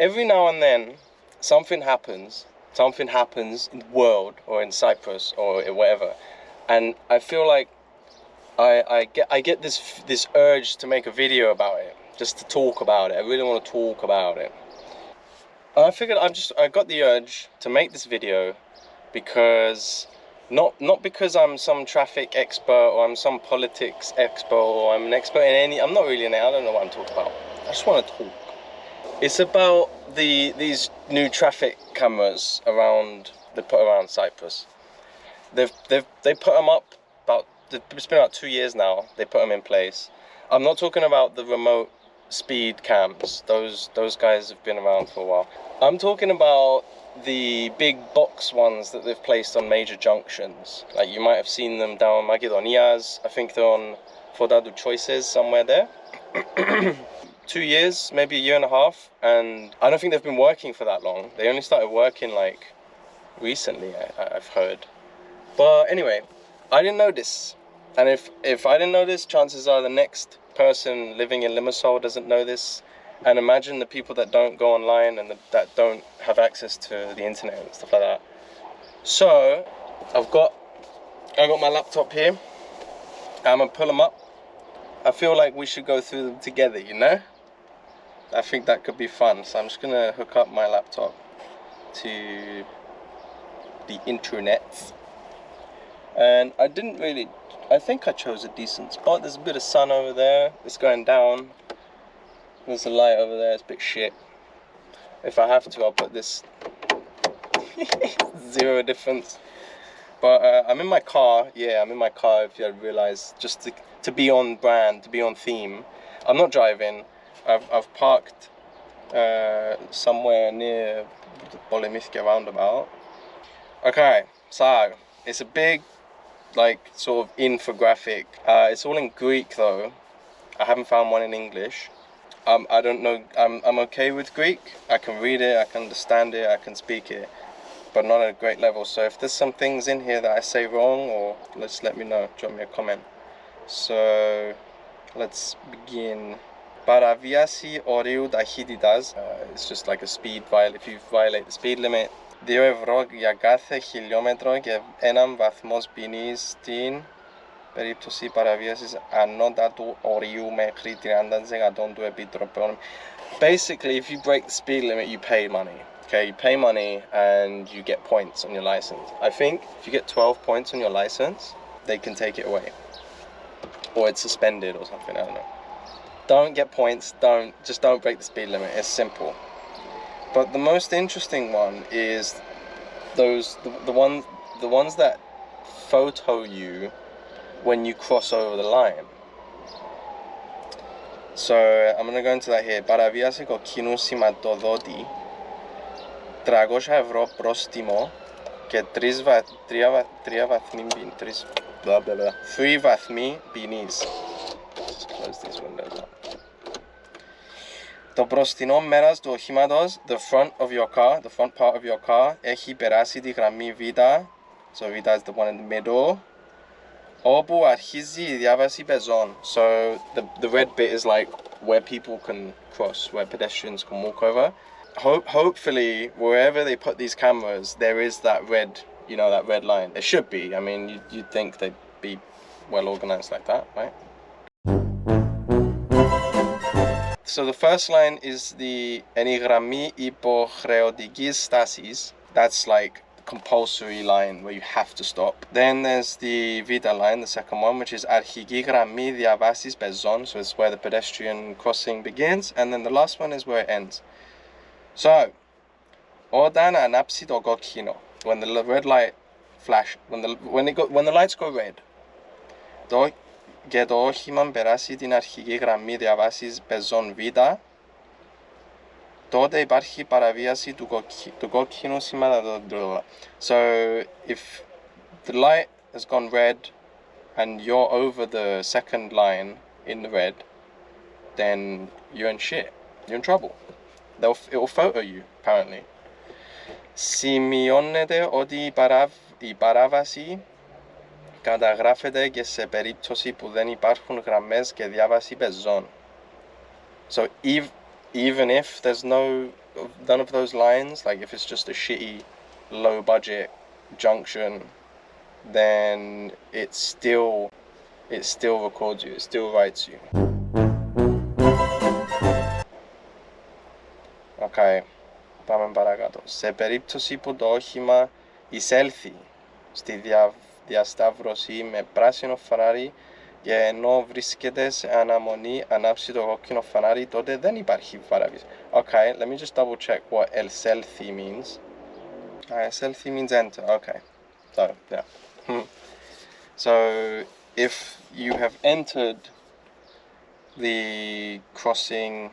every now and then, something happens in the world or in Cyprus or whatever, and I feel like I get this urge to make a video about it, just to talk about it. I really want to talk about it. And I figured I got the urge to make this video because not because I'm some traffic expert or I'm some politics expert or I'm an expert in any. I'm not really I don't know what I'm talking about. I just want to talk. It's about these new traffic cameras they put around Cyprus. They put them up it's been about 2 years now. They put them in place. I'm not talking about the remote speed cams. Those guys have been around for a while. I'm talking about the big box ones that they've placed on major junctions. Like you might have seen them down Makedonias. I think they're on Fodadu Choices somewhere there. 2 years, maybe a year and a half, and I don't think they've been working for that long. They only started working like recently, I've heard. But anyway, I didn't know this, and if I didn't know this, chances are the next person living in Limassol doesn't know this. And imagine the people that don't go online and that don't have access to the internet and stuff like that. So I got my laptop here. I'm gonna pull them up. I feel like we should go through them together, you know? I think that could be fun. So I'm just gonna hook up my laptop to the internet. And I think I chose a decent spot. There's a bit of sun over there. It's going down. There's a light over there. It's a bit shit. If I have to, I'll put this. Zero difference. But I'm in my car. Yeah, I'm in my car, if you had realized, just to be on brand, to be on theme. I'm not driving. I've parked somewhere near the Polemithke roundabout. Okay, so it's a big, like, sort of infographic. It's all in Greek though. I haven't found one in English. I don't know. I'm okay with Greek. I can read it, I can understand it, I can speak it, but not at a great level. So if there's some things in here that I say wrong, or let's let me know. Drop me a comment. So let's begin. Παραβίαση ορίου ταχύτητας. It's just like a speed violation. If you violate the speed limit. 2 ευρώ για κάθε χιλιόμετρο και 1 βαθμός ποινής στην περίπτωση παραβίασης ανώτατου ορίου μέχρι 30% του επιτροπών. Basically, if you break the speed limit, you pay money. Okay, you pay money and you get points on your license. I think if you get 12 points on your license, they can take it away. Or it's suspended or something, I don't know. Don't get points, just don't break the speed limit. It's simple. But the most interesting one is the ones that photo you when you cross over the line. So I'm gonna go into that here. Παραβίαση κοκκίνου σηματοδότη, 300 ευρώ πρόστιμο και 3 βαθμοί ποινής. Just close these windows up. Το μπροστινό μέρος του οχήματος, the front of your car, the front part of your car, έχει περάσει τη γραμμή Β. So Β is the one in the middle. Όπου αρχίζει η διάβαση πεζών. So the red bit is like where people can cross, where pedestrians can walk over. Hopefully, wherever they put these cameras, there is that red, you know, that red line. It should be. I mean, you'd think they'd be well organized like that, right? So the first line is the Eni γραμμή υποχρεωτικής στάσης. That's like the compulsory line where you have to stop. Then there's the Vita line, the second one, which is αρχική γραμμή διαβάσης πεζών. So it's where the pedestrian crossing begins. And then the last one is where it ends. So, όταν ανάψει το κόκκινο, when the red light flash, when the lights go red, και το όχημα περάσει την αρχική γραμμή διαβάσης πεζών Β, τότε υπάρχει παραβίαση του κόκκινου σηματοδότη. So, if the light has gone red and you're over the second line in the red, then you're in shit. You're in trouble. It will photo you, apparently. Σημειώνεται ότι η παράβαση καταγράφεται και σε περίπτωση που δεν υπάρχουν γραμμές και διάβαση πεζών. So even if there's no of those lines, like if it's just a shitty, low budget junction, then it still records you, it still writes you. Okay, πάμε παρακάτω. Σε περίπτωση που το όχημα εισέλθει στη διασταύρωση με πράσινο φανάρι και ενώ βρίσκεται σε αναμονή ανάψει το κόκκινο φανάρι, τότε δεν υπάρχει παράβαση. Okay, let me just double check what ελσέλθει means. Ελσέλθει means enter. Okay, so yeah. So if you have entered the crossing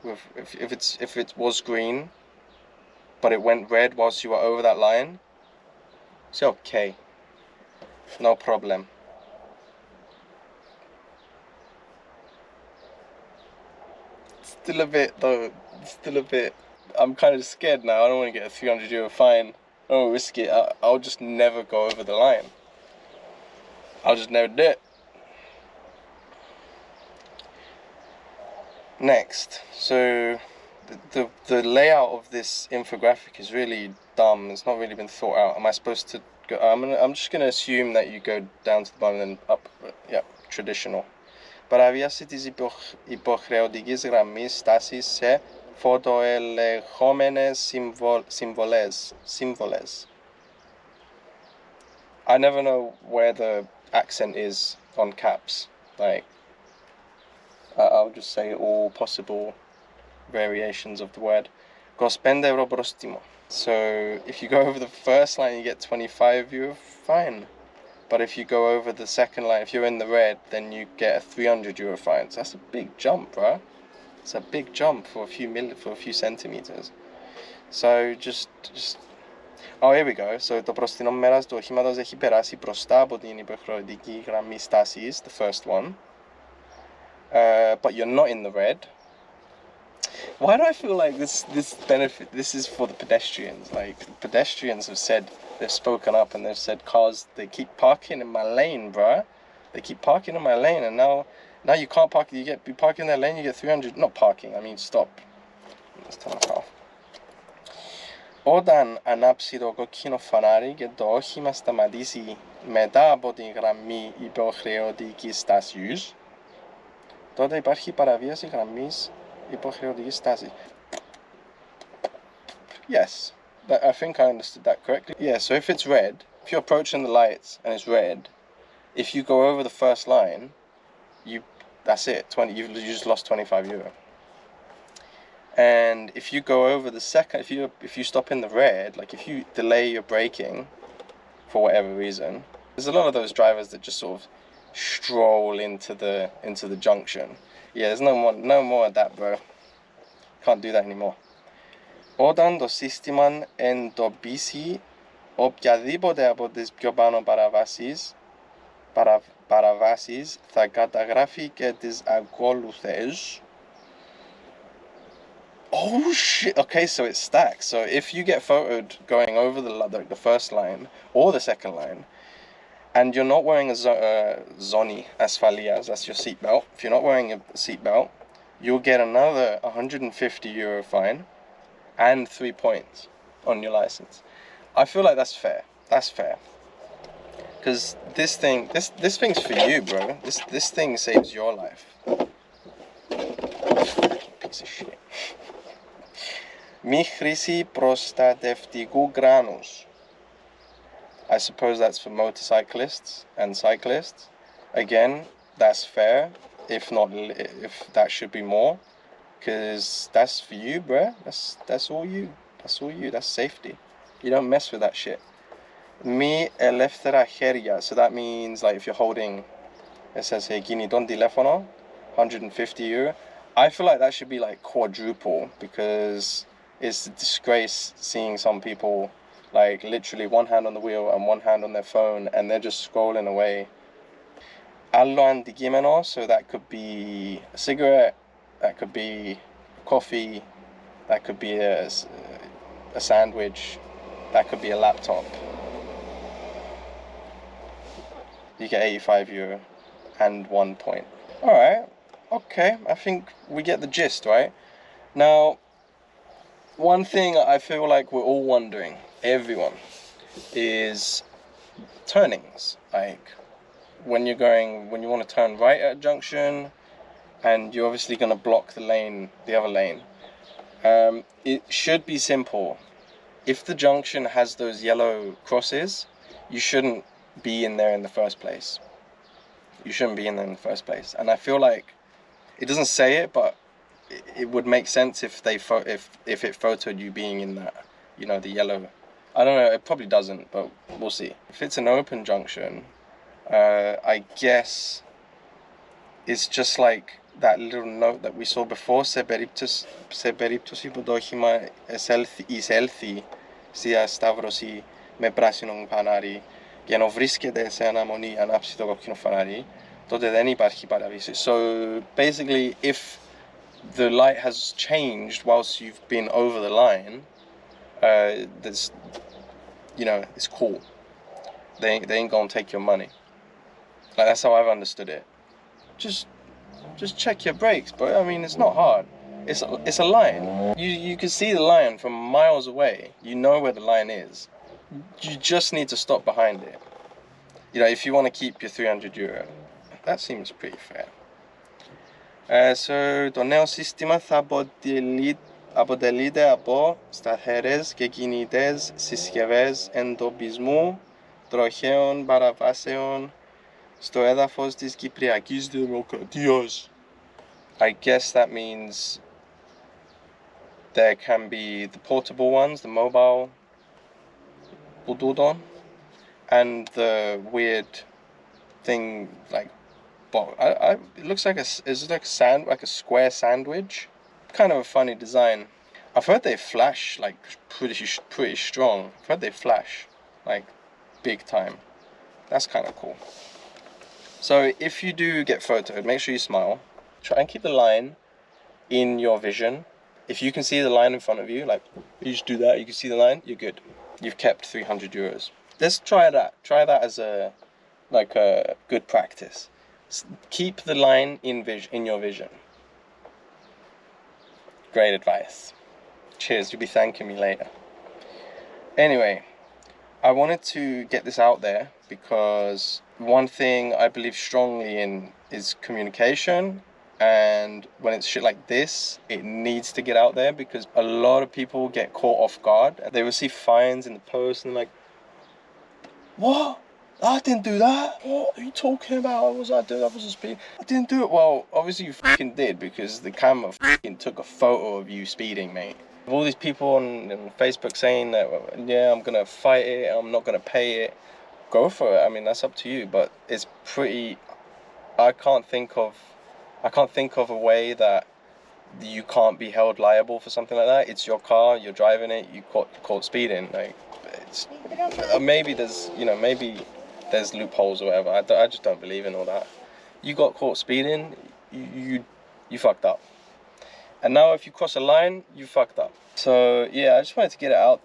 with, if it was green but it went red whilst you were over that line, it's okay, no problem. Still a bit though, still a bit. I'm kind of scared now. I don't want to get a €300 fine. I don't risk it. I'll just never go over the line. I'll just never do it. Next, so the layout of this infographic is really dumb. It's not really been thought out. Am I supposed to go? I'm just gonna assume that you go down to the bottom and up. Yeah, traditional. Παραβίαση της υποχρεωτικής γραμμής στάσης σε φωτοελεγχόμενες σύμβολες. I never know where the accent is on caps. Like, I'll just say all possible variations of the word. €25 πρόστιμο. So if you go over the first line, you get €25 fine. But if you go over the second line, if you're in the red, then you get a €300 fine. So that's a big jump, bro. It's a big jump for a few centimeters. So just oh, here we go. So το μπροστινό μέρος του οχήματος έχει περάσει μπροστά από την υποχρεωτική γραμμή στάσης, the first one. But you're not in the red. Why do I feel like this is for the pedestrians? Like, the pedestrians have said, they've spoken up and they've said, cars, they keep parking in my lane, bruh. They keep parking in my lane, and now you can't park. You park in their lane, you get 300. Not parking, I mean stop. Let's turn it off. Όταν ανάψει το κόκκινο φανάρι και το όχημα σταματήσει μετά από την γραμμή υποχρεωτικής στάσης, τότε υπάρχει παραβίαση γραμμής υποχρεωτικής στάσης. Yes, I think I understood that correctly. Yeah, so if it's red, if you're approaching the lights and it's red, if you go over the first line, that's it. You just lost €25. And if you go over the second, if you stop in the red, like if you delay your braking for whatever reason, there's a lot of those drivers that just sort of stroll into the junction. Yeah, there's no more of that, bro. Can't do that anymore. Όταν το σύστημα εντοπίσει οποιαδήποτε από τις πιο πάνω παραβάσεις θα καταγράφει και τις ακόλουθες. Oh shit, okay, so it stacks. So if you get photoed going over the first line or the second line, and you're not wearing a zoni asfalias, that's your seatbelt. If you're not wearing a seatbelt, you'll get another €150 fine and 3 points on your license. I feel like that's fair. That's fair. Because this thing's for you, bro. This thing saves your life. Piece of shit. Μη χρήση προστατευτικού κράνους. I suppose that's for motorcyclists and cyclists. Again, that's fair. If that should be more, because that's for you, bruh. That's all you. That's all you. That's safety. You don't mess with that shit. Μη ελεύθερα χέρια. So that means, like, if you're holding, it says here, κινητόν τηλέφωνο, €150. I feel like that should be like quadruple, because it's a disgrace seeing some people, like, literally one hand on the wheel and one hand on their phone, and they're just scrolling away. Άλλο αντικείμενο, so that could be a cigarette, that could be coffee, that could be a sandwich, that could be a laptop. You get €85 and 1 point. Alright, okay, I think we get the gist, right? Now, one thing I feel like we're all wondering, everyone, is turnings. Like when you want to turn right at a junction, and you're obviously going to block the other lane. It should be simple. If the junction has those yellow crosses, you shouldn't be in there in the first place. You shouldn't be in there in the first place. And I feel like it doesn't say it, but it would make sense if it photoed you being in that, you know, the yellow. I don't know, it probably doesn't, but we'll see. If it's an open junction, I guess it's just like that little note that we saw before, σε περίπτωση που το όχημα εισέλθει στη σταύρωση με πράσινο φανάρι και ενώ βρίσκεται σε αναμονή ανάψει το κόκκινο φανάρι, τότε δεν υπάρχει παραβίαση. So basically, if the light has changed whilst you've been over the line, there's, you know, it's cool. They ain't gonna take your money. Like, that's how I've understood it. Just check your brakes, bro. I mean, it's not hard. It's a line. You can see the line from miles away. You know where the line is. You just need to stop behind it. You know, if you want to keep your €300. That seems pretty fair. So το νέο σύστημα θα αποτελείται από σταθερές και κινητές συσκευές εντοπισμού τροχαίων παραβάσεων στο έδαφος της Κυπριακής Δημοκρατίας. I guess that means there can be the portable ones, the mobile bududon, and the weird thing like, it looks like like a square sandwich. Kind of a funny design. I've heard they flash like pretty strong. I've heard they flash like big time. That's kind of cool. So if you do get photoed, make sure you smile. Try and keep the line in your vision. If you can see the line in front of you, like you just do that, you can see the line, you're good. You've kept €300. Let's try that. Try that as a good practice. Keep the line in your vision. Great advice. Cheers, you'll be thanking me later. Anyway, I wanted to get this out there because one thing I believe strongly in is communication, and when it's shit like this, it needs to get out there because a lot of people get caught off guard. They will see fines in the post and they're like, what? I didn't do that. What are you talking about? What was I doing? I wasn't speeding. I didn't do it. Well, obviously you fucking did because the camera fucking took a photo of you speeding, mate. All these people on Facebook saying that, yeah, I'm gonna fight it, I'm not gonna pay it. Go for it. I mean, that's up to you. But it's pretty. I can't think of a way that you can't be held liable for something like that. It's your car. You're driving it. You caught speeding. Like, it's, maybe there's loopholes or whatever. I just don't believe in all that. You got caught speeding. You fucked up. And now if you cross a line, you fucked up. So yeah, I just wanted to get it out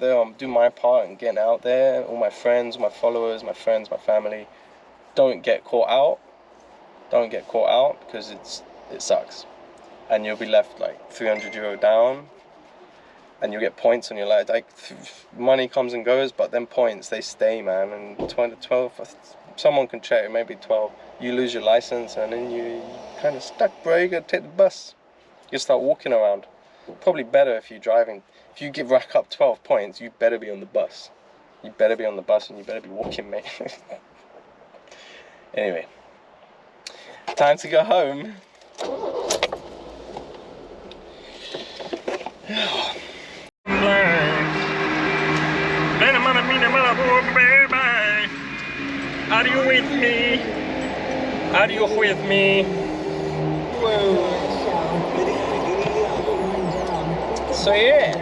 there. I'm doing my part and getting out there. All my friends, my followers, my friends, my family, don't get caught out. Don't get caught out because it sucks. And you'll be left like €300 down. And you'll get points on your life. Like, money comes and goes, but then points, they stay, man. And 12, someone can check it, maybe 12. You lose your license and then you kind of stuck, bro. You gotta take the bus. You start walking around. Probably better if you're driving. If you rack up 12 points, you better be on the bus. You better be on the bus and you better be walking, mate. Anyway, time to go home. Are you with me? Are you with me? So yeah,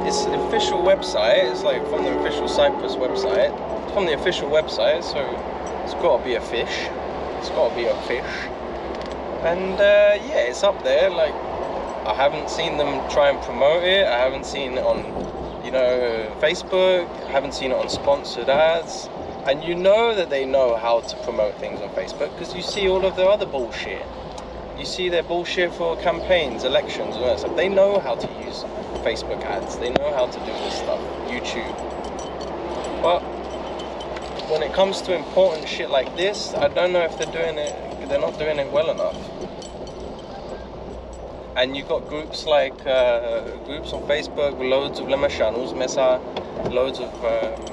it's an official website. It's like from the official Cyprus website. It's from the official website, so it's got to be a fish. It's got to be a fish. And yeah, it's up there. Like, I haven't seen them try and promote it. I haven't seen it on, Facebook. I haven't seen it on sponsored ads. And you know that they know how to promote things on Facebook because you see all of their other bullshit. You see their bullshit for campaigns, elections, and all that stuff. They know how to use Facebook ads. They know how to do this stuff. YouTube. But when it comes to important shit like this, I don't know if they're doing it. They're not doing it well enough. And you got groups like groups on Facebook with loads of Limassol, loads of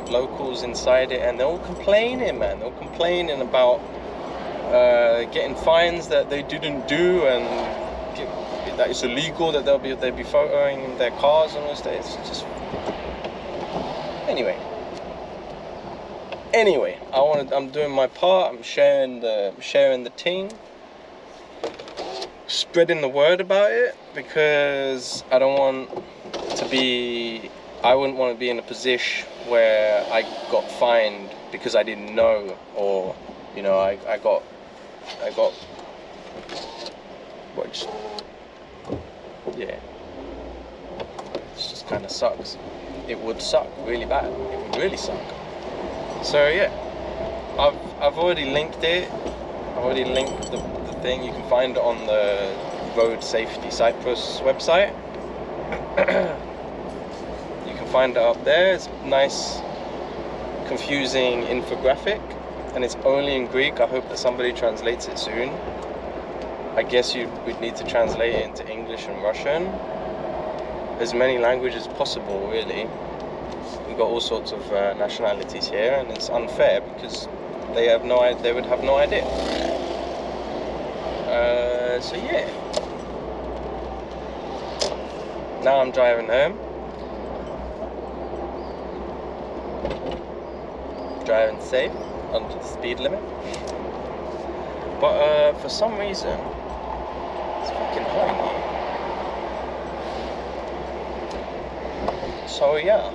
locals inside it, and they're all complaining, man. They're all complaining about getting fines that they didn't do, and that it's illegal, that they'll be photoing their cars and all this. It's just anyway. I'm doing my part. I'm sharing the team, spreading the word about it, because I wouldn't want to be in a position where I got fined because I didn't know, or you know, I got what? Yeah, it just kind of sucks. It would suck really bad. It would really suck. So yeah, I've already linked it. I've already linked the thing. You can find it on the Road Safety Cyprus website. You can find it up there. It's nice, confusing infographic, and it's only in Greek. I hope that somebody translates it soon. I guess we'd need to translate it into English and Russian. As many languages possible, really. We've got all sorts of nationalities here, and it's unfair because they would have no idea. So yeah. Now I'm driving home. Driving safe under the speed limit. But for some reason, it's fucking hot in here. So yeah.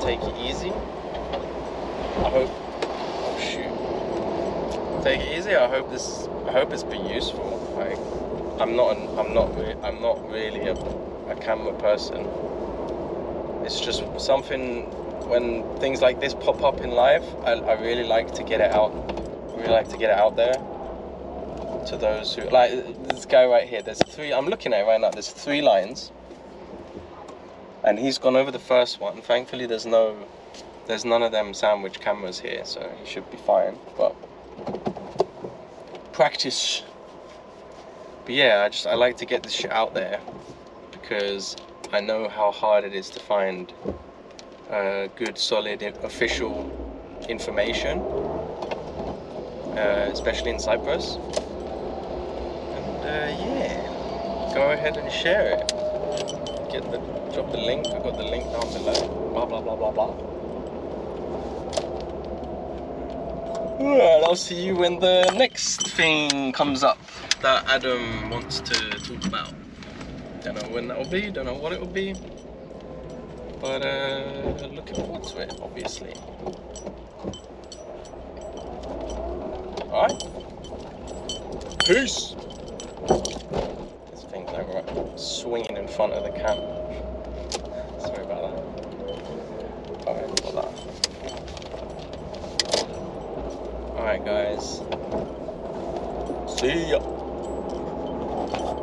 Take it easy. I hope. Oh shoot. Take it easy. I hope it's been useful. Like, I'm not really a camera person. It's just something, when things like this pop up in life, I really like to get it out. I really like to get it out there to those who, like this guy right here. There's 3. I'm looking at it right now. There's 3 lines. And he's gone over the first one. Thankfully, there's none of them sandwich cameras here, so he should be fine. But practice. But yeah, I like to get this shit out there because I know how hard it is to find good, solid, official information, especially in Cyprus. And yeah, go ahead and share it. Drop the link. I've got the link down below. Blah blah blah blah blah. Alright, I'll see you when the next thing comes up that Adam wants to talk about. Don't know when that will be. Don't know what it will be. But looking forward to it, obviously. Alright. Peace. This thing's like swinging in front of the camera. Sorry about that. Alright, got that. Alright guys. See ya.